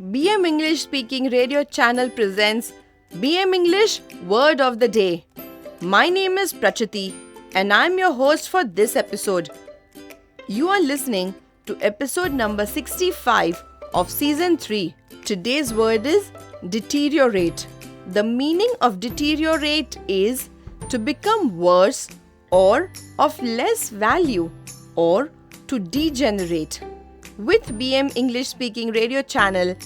BM English speaking radio channel presents BM English Word of the Day. My name is Prachati and I'm your host for this episode. You are listening to episode number 65 of season 3. Today's word is deteriorate. The meaning of deteriorate is to become worse or of less value or to degenerate. With BM English speaking radio channel,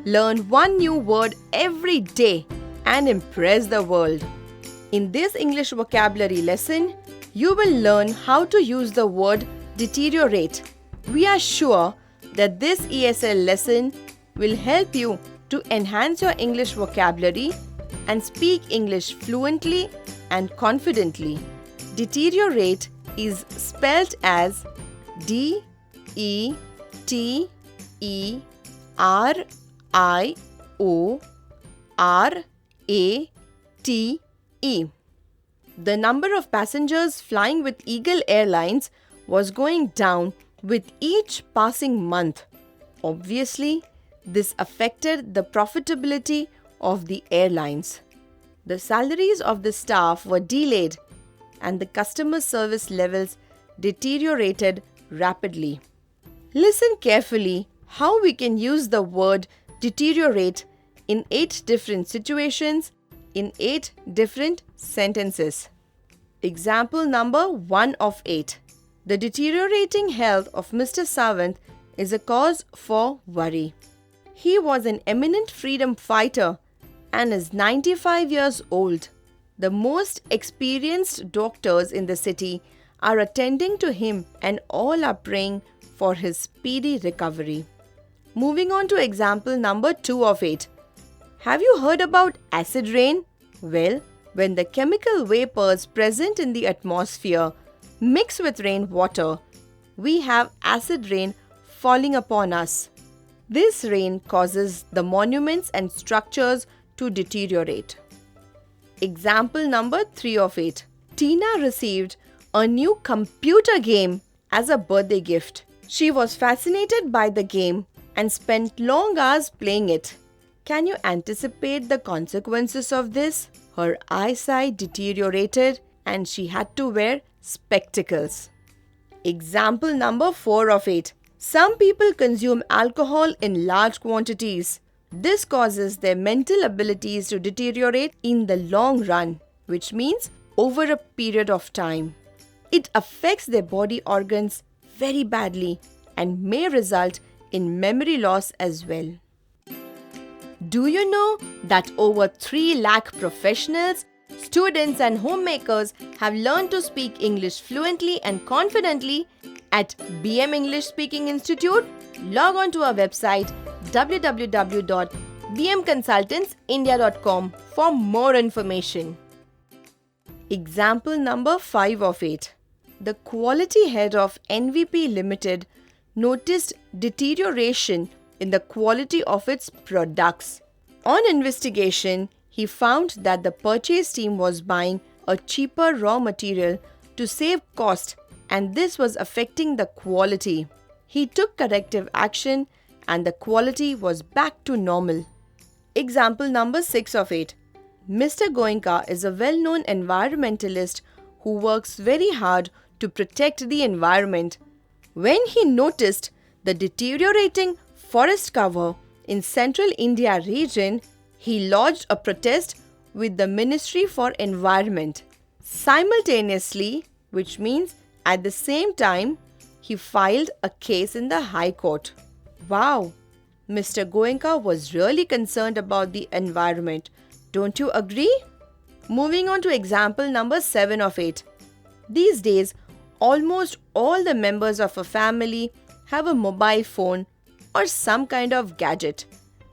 learn one new word every day and impress the world. In this English vocabulary lesson, you will learn how to use the word deteriorate. We are sure that this ESL lesson will help you to enhance your English vocabulary and speak English fluently and confidently. Deteriorate is spelled as deteriorate. The number of passengers flying with Eagle Airlines was going down with each passing month. Obviously, this affected the profitability of the airlines. The salaries of the staff were delayed and the customer service levels deteriorated rapidly. Listen carefully how we can use the word deteriorate in 8 different situations in 8 different sentences. Example number 1 of 8. The deteriorating health of Mr. Sawant is a cause for worry. He was an eminent freedom fighter and is 95 years old. The most experienced doctors in the city are attending to him and all are praying for his speedy recovery. Moving on to example number 2 of 8. Have you heard about acid rain? Well, when the chemical vapors present in the atmosphere mix with rainwater, we have acid rain falling upon us. This rain causes the monuments and structures to deteriorate. Example number 3 of 8. Tina received a new computer game as a birthday gift. She was fascinated by the game and spent long hours playing it. Can you anticipate the consequences of this? Her eyesight deteriorated and she had to wear spectacles. Example number 4 of 8. Some people consume alcohol in large quantities. This causes their mental abilities to deteriorate in the long run, which means over a period of time. It affects their body organs very badly and may result in memory loss as well. Do you know that over 3 lakh professionals, students and homemakers have learned to speak English fluently and confidently at BM English Speaking Institute? Log on to our website www.bmconsultantsindia.com for more information. Example number 5 of 8. The quality head of NVP Limited noticed deterioration in the quality of its products. On investigation, he found that the purchase team was buying a cheaper raw material to save cost and this was affecting the quality. He took corrective action and the quality was back to normal. Example number 6 of 8. Mr. Goenka is a well-known environmentalist who works very hard to protect the environment. When he noticed the deteriorating forest cover in Central India region, he lodged a protest with the Ministry for Environment. Simultaneously, which means at the same time, he filed a case in the High Court. Wow! Mr. Goenka was really concerned about the environment. Don't you agree? Moving on to example number 7 of 8. These days, almost all the members of a family have a mobile phone or some kind of gadget.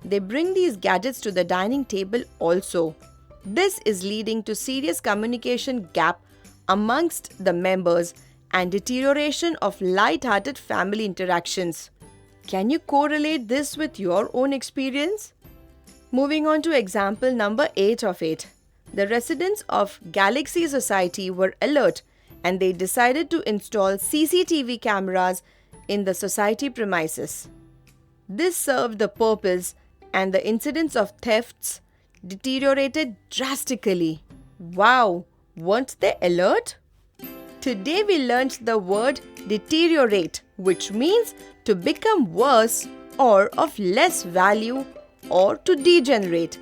They bring these gadgets to the dining table also. This is leading to serious communication gap amongst the members and deterioration of light-hearted family interactions. Can you correlate this with your own experience? Moving on to example number 8 of 8. The residents of Galaxy Society were alert and they decided to install CCTV cameras in the society premises. This served the purpose and the incidence of thefts deteriorated drastically. Wow, weren't they alert? Today we learned the word deteriorate, which means to become worse or of less value or to degenerate.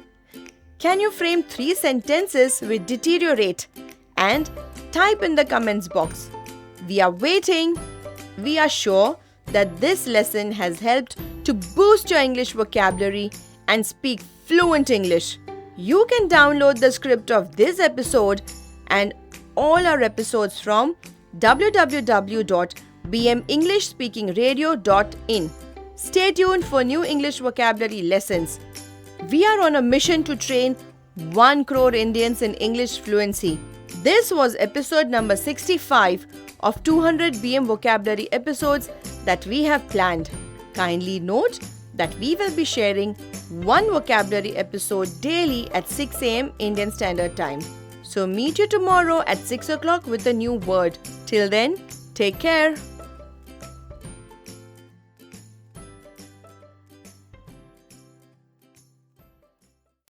Can you frame 3 sentences with deteriorate and type in the comments box? We are waiting. We are sure that this lesson has helped to boost your English vocabulary and speak fluent English. You can download the script of this episode and all our episodes from www.bmenglishspeakingradio.in. Stay tuned for new English vocabulary lessons. We are on a mission to train 1 crore Indians in English fluency. This was episode number 65 of 200 BM vocabulary episodes that we have planned. Kindly note that we will be sharing 1 vocabulary episode daily at 6 a.m. Indian Standard Time. So meet you tomorrow at 6 o'clock with a new word. Till then, take care.